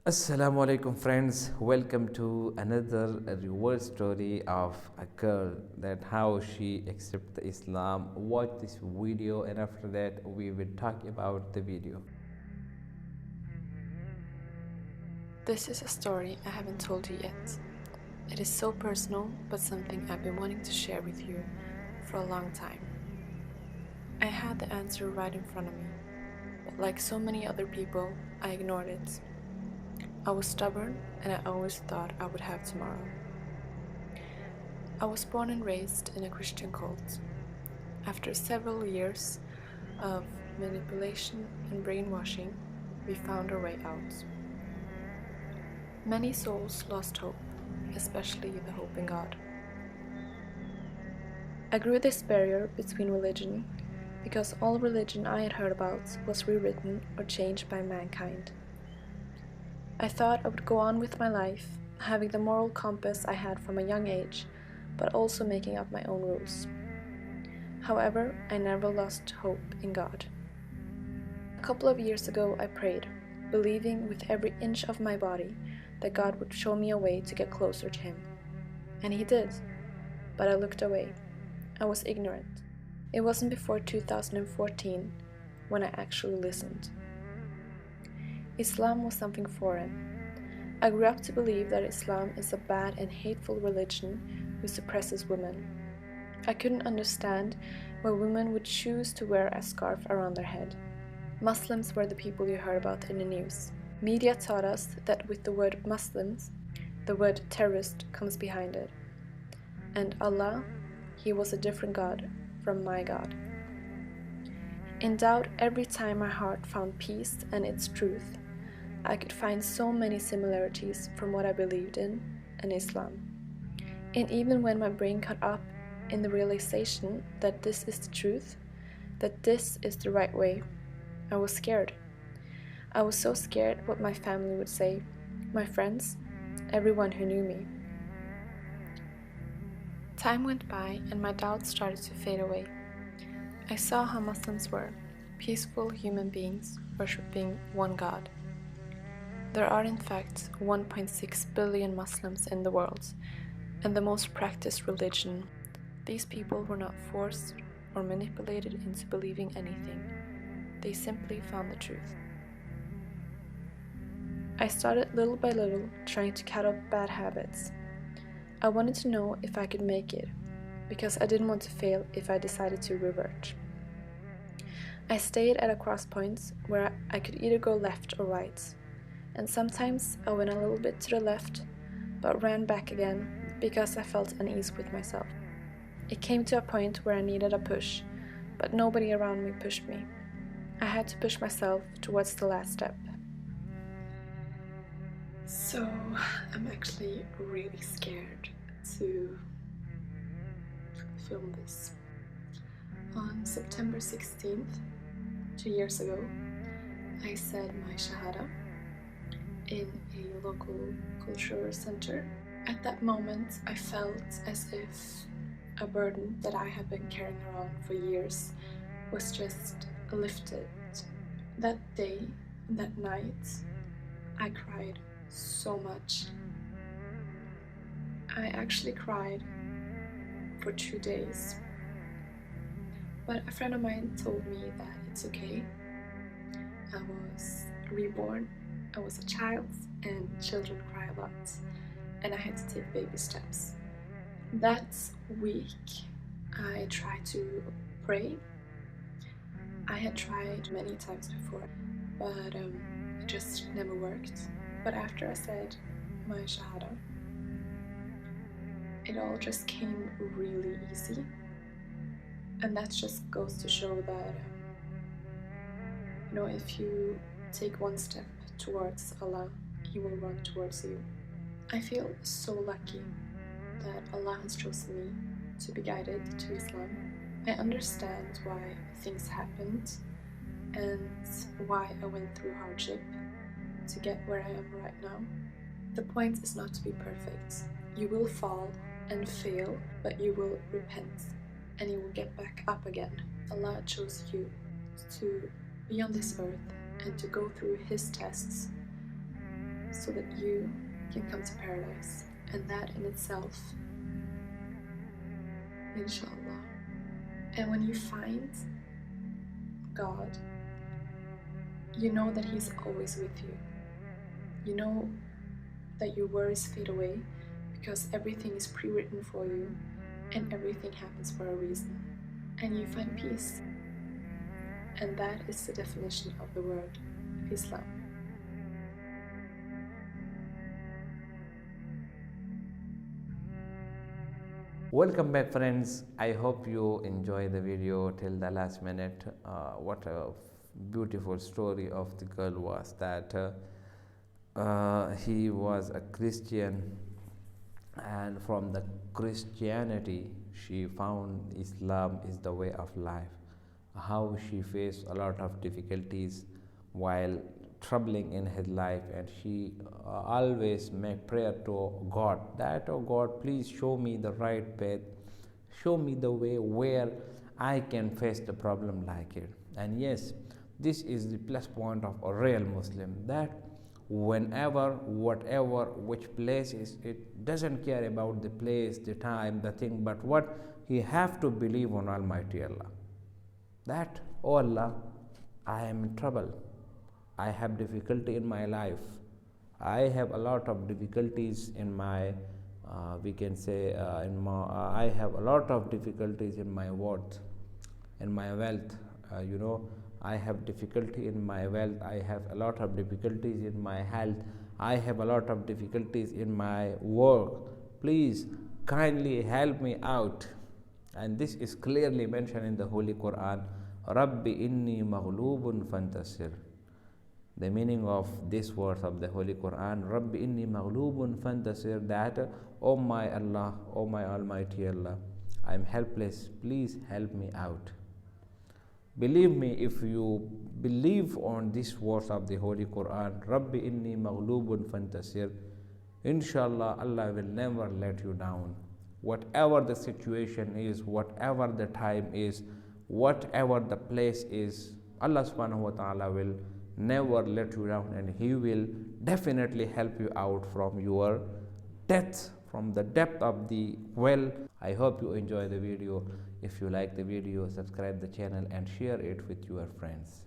Assalamu alaikum friends, welcome to another reward story of a girl that how she accepted Islam. Watch this video and after that we will talk about the video. This is a story I haven't told you yet. It is so personal, but something I've been wanting to share with you for a long time. I had the answer right in front of me, but like so many other people, I ignored it. I was stubborn and I always thought I would have tomorrow. I was born and raised in a Christian cult. After several years of manipulation and brainwashing, we found our way out. Many souls lost hope, especially the hope in God. I grew this barrier between religion because all religion I had heard about was rewritten or changed by mankind. I thought I would go on with my life, having the moral compass I had from a young age, but also making up my own rules. However, I never lost hope in God. A couple of years ago I prayed, believing with every inch of my body that God would show me a way to get closer to Him. And He did, but I looked away. I was ignorant. It wasn't before 2014 when I actually listened. Islam was something foreign. I grew up to believe that Islam is a bad and hateful religion who suppresses women. I couldn't understand why women would choose to wear a scarf around their head. Muslims were the people you heard about in the news. Media taught us that with the word Muslims, the word terrorist comes behind it. And Allah, He was a different God from my God. In doubt, every time my heart found peace and its truth, I could find so many similarities from what I believed in and Islam. And even when my brain caught up in the realization that this is the truth, that this is the right way, I was scared. I was so scared what my family would say, my friends, everyone who knew me. Time went by and my doubts started to fade away. I saw how Muslims were, peaceful human beings worshipping one God. There are in fact 1.6 billion Muslims in the world, and the most practiced religion. These people were not forced or manipulated into believing anything. They simply found the truth. I started little by little trying to cut off bad habits. I wanted to know if I could make it, because I didn't want to fail if I decided to revert. I stayed at a crosspoint where I could either go left or right, and sometimes I went a little bit to the left, but ran back again because I felt unease with myself. It came to a point where I needed a push, but nobody around me pushed me. I had to push myself towards the last step. So I'm actually really scared to film this. On September 16th, 2 years ago, I said my Shahada in a local cultural center. At that moment, I felt as if a burden that I have been carrying around for years was just lifted. That day, that night, I cried so much. I actually cried for 2 days. But a friend of mine told me that it's okay. I was reborn, I was a child, and children cry a lot, and I had to take baby steps. That week, I tried to pray. I had tried many times before, but it just never worked. But after I said my Shahada, it all just came really easy. And that just goes to show that, if you take one step towards Allah, He will run towards you. I feel so lucky that Allah has chosen me to be guided to Islam. I understand why things happened and why I went through hardship to get where I am right now. The point is not to be perfect. You will fall and fail, but you will repent and you will get back up again. Allah chose you to be on this earth and to go through His tests so that you can come to paradise. And that in itself, inshallah. And when you find God, you know that He's always with you. You know that your worries fade away because everything is pre-written for you and everything happens for a reason. And you find peace. And that is the definition of the word Islam. Welcome back, friends. I hope you enjoy the video till the last minute. What a beautiful story of the girl was that he was a Christian, and from the Christianity she found Islam is the way of life. How she faced a lot of difficulties while troubling in his life, and she always make prayer to God that, oh God, please show me the right path, show me the way where I can face the problem like it. And yes, this is the plus point of a real Muslim, that whenever, whatever, which place is, it doesn't care about the place, the time, the thing, but what he have to believe on Almighty Allah. That, oh Allah, I am in trouble, I have difficulty in my life, I have a lot of difficulties in my we can say I have a lot of difficulties in my worth, in my wealth, I have difficulty in my wealth, I have a lot of difficulties in my health, I have a lot of difficulties in my work, please kindly help me out. And this is clearly mentioned in the Holy Quran, Rabbi inni maghlubun fantasir. The meaning of this verse of the Holy Quran, Rabbi inni maghlubun fantasir, that, oh my Allah, oh my Almighty Allah, I am helpless, please help me out. Believe me, if you believe on this verse of the Holy Quran, Rabbi inni maghlubun fantasir, inshallah Allah will never let you down. Whatever the situation is, whatever the time is, whatever the place is, Allah subhanahu wa ta'ala will never let you down, and He will definitely help you out from your depth, from the depth of the well. I hope you enjoy the video. If you like the video, subscribe the channel and share it with your friends.